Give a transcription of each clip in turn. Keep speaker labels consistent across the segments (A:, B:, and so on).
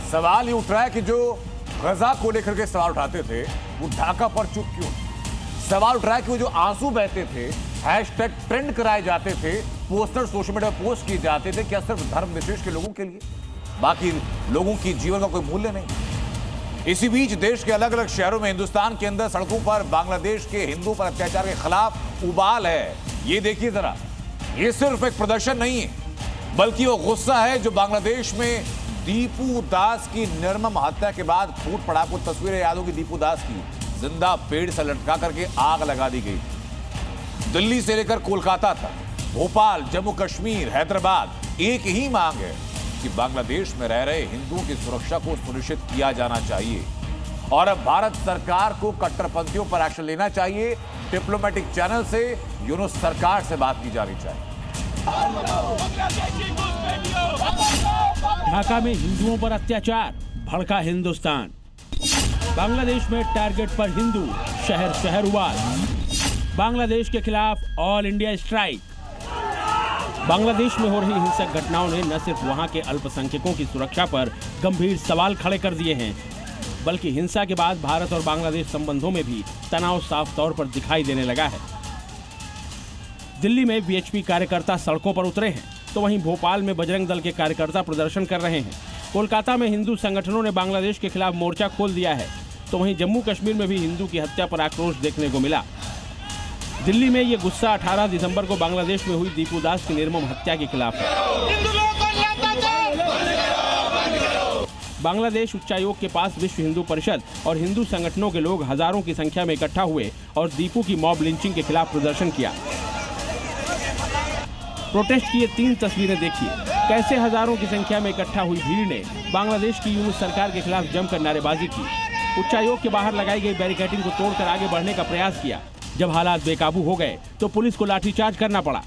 A: सवाल ये उठ रहा है कि जो गजा को लेकर के सवाल उठाते थे वो ढाका पर चुप क्यों? सवाल उठ रहा है कि वो जो आंसू बहते थे, हैशटैग ट्रेंड कराए जाते थे, पोस्टर सोशल मीडिया पर पोस्ट किए जाते थे, क्या सिर्फ धर्म विशेष के लोगों के लिए? बाकी लोगों की जीवन का कोई मूल्य नहीं। इसी बीच देश के अलग अलग शहरों में, हिंदुस्तान के अंदर सड़कों पर बांग्लादेश के हिंदुओं पर अत्याचार के खिलाफ उबाल है। ये देखिए जरा, ये सिर्फ एक प्रदर्शन नहीं है बल्कि वो गुस्सा है जो बांग्लादेश में दीपू दास की निर्मम हत्या के बाद फूट पड़ा। कुछ तस्वीरें याद होगी दीपू दास की, जिंदा पेड़ से लटका करके आग लगा दी गई। दिल्ली से लेकर कोलकाता तक, भोपाल, जम्मू कश्मीर, हैदराबाद, एक ही मांग है कि बांग्लादेश में रह रहे हिंदुओं की सुरक्षा को सुनिश्चित किया जाना चाहिए और अब भारत सरकार को कट्टरपंथियों पर एक्शन लेना चाहिए। डिप्लोमेटिक चैनल से यूनुस सरकार से बात की जानी चाहिए।
B: ढाका में हिंदुओं पर अत्याचार, भड़का हिंदुस्तान। बांग्लादेश में टारगेट पर हिंदू, शहर शहर उबाल। बांग्लादेश के खिलाफ ऑल इंडिया स्ट्राइक। बांग्लादेश में हो रही हिंसक घटनाओं ने न सिर्फ वहां के अल्पसंख्यकों की सुरक्षा पर गंभीर सवाल खड़े कर दिए हैं, बल्कि हिंसा के बाद भारत और बांग्लादेश संबंधों में भी तनाव साफ तौर पर दिखाई देने लगा है। दिल्ली में बीएचपी कार्यकर्ता सड़कों पर उतरे हैं, तो वहीं भोपाल में बजरंग दल के कार्यकर्ता प्रदर्शन कर रहे हैं। कोलकाता में हिंदू संगठनों ने बांग्लादेश के खिलाफ मोर्चा खोल दिया है, तो वहीं जम्मू कश्मीर में भी हिंदू की हत्या पर आक्रोश देखने को मिला। दिल्ली में ये गुस्सा 18 दिसंबर को बांग्लादेश में हुई दीपू दास की निर्मम हत्या के खिलाफ है। बांग्लादेश उच्चायोग के पास विश्व हिंदू परिषद और हिंदू संगठनों के लोग हजारों की संख्या में इकट्ठा हुए और दीपू की मॉब लिंचिंग के खिलाफ प्रदर्शन किया। प्रोटेस्ट की ये 3 तस्वीरें देखिए, कैसे हजारों की संख्या में इकट्ठा हुई भीड़ ने बांग्लादेश की यूनुस सरकार के खिलाफ जमकर नारेबाजी की। उच्चायोग के बाहर लगाई गई बैरिकेडिंग को तोड़कर आगे बढ़ने का प्रयास किया। जब हालात बेकाबू हो गए तो पुलिस को लाठीचार्ज करना पड़ा।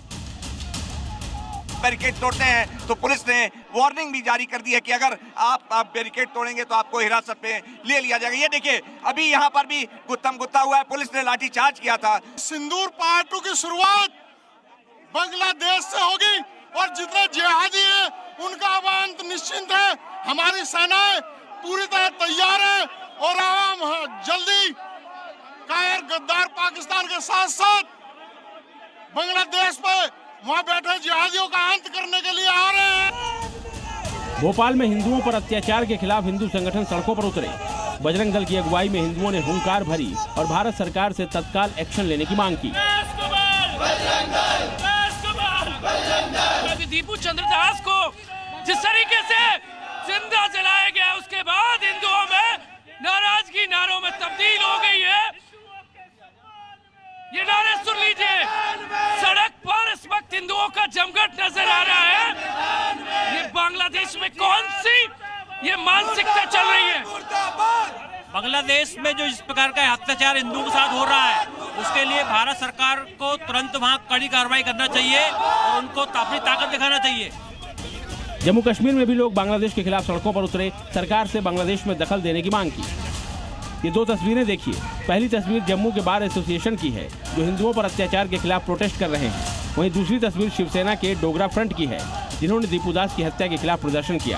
C: बैरिकेड तोड़ते हैं तो पुलिस ने वार्निंग भी जारी कर दी है कि अगर आप बैरिकेड तोड़ेंगे तो आपको हिरासत में ले लिया जाएगा। ये देखिए, अभी यहाँ पर भी गुत्थम गुत्था हुआ है, पुलिस ने लाठीचार्ज किया था।
D: सिंदूर पहाड़ की शुरुआत बांग्लादेश से होगी और जितने जिहादी हैं उनका अब अंत निश्चिंत है। हमारी सेनाएं पूरी तरह तैयार है और हम जल्दी कायर गद्दार पाकिस्तान के साथ साथ बांग्लादेश पे वहां बैठे जिहादियों का अंत करने के लिए आ रहे हैं।
B: भोपाल में हिंदुओं पर अत्याचार के खिलाफ हिंदू संगठन सड़कों पर उतरे। बजरंग दल की अगुवाई में हिंदुओं ने हुंकार भरी और भारत सरकार से तत्काल एक्शन लेने की मांग की।
E: दीपू चंद्र दास को जिस तरीके से जिंदा जलाया गया, उसके बाद हिंदुओं में नाराजगी नारों में तब्दील हो गई है। ये नारे सुन लीजिए, सड़क पर इस वक्त हिंदुओं का जमघट नजर आ रहा है। ये बांग्लादेश में कौन सी ये मानसिकता चल रही है?
F: बांग्लादेश में जो इस प्रकार का अत्याचार हिंदुओं के साथ हो रहा है, उसके लिए भारत सरकार को तुरंत वहां कड़ी कार्रवाई करना चाहिए और उनको अपनी ताकत दिखाना चाहिए।
B: जम्मू कश्मीर में भी लोग बांग्लादेश के खिलाफ सड़कों पर उतरे, सरकार से बांग्लादेश में दखल देने की मांग की। ये 2 तस्वीरें देखिए। पहली तस्वीर जम्मू के बार एसोसिएशन की है जो हिंदुओं पर अत्याचार के खिलाफ प्रोटेस्ट कर रहे हैं। वहीं दूसरी तस्वीर शिवसेना के डोगरा फ्रंट की है जिन्होंने दीपू दास की हत्या के खिलाफ प्रदर्शन किया।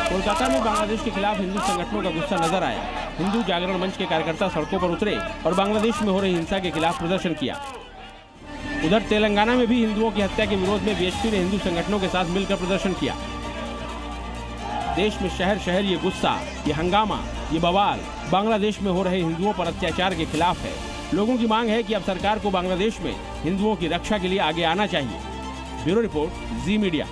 B: कोलकाता में बांग्लादेश के खिलाफ हिंदू संगठनों का गुस्सा नजर आया। हिंदू जागरण मंच के कार्यकर्ता सड़कों पर उतरे और बांग्लादेश में हो रही हिंसा के खिलाफ प्रदर्शन किया। उधर तेलंगाना में भी हिंदुओं की हत्या के विरोध में बीएचपी ने हिंदू संगठनों के साथ मिलकर प्रदर्शन किया। देश में शहर शहर ये गुस्सा, ये हंगामा, ये बवाल बांग्लादेश में हो रहे हिंदुओं पर अत्याचार के खिलाफ है। लोगों की मांग है कि अब सरकार को बांग्लादेश में हिंदुओं की रक्षा के लिए आगे आना चाहिए। ब्यूरो रिपोर्ट, जी मीडिया।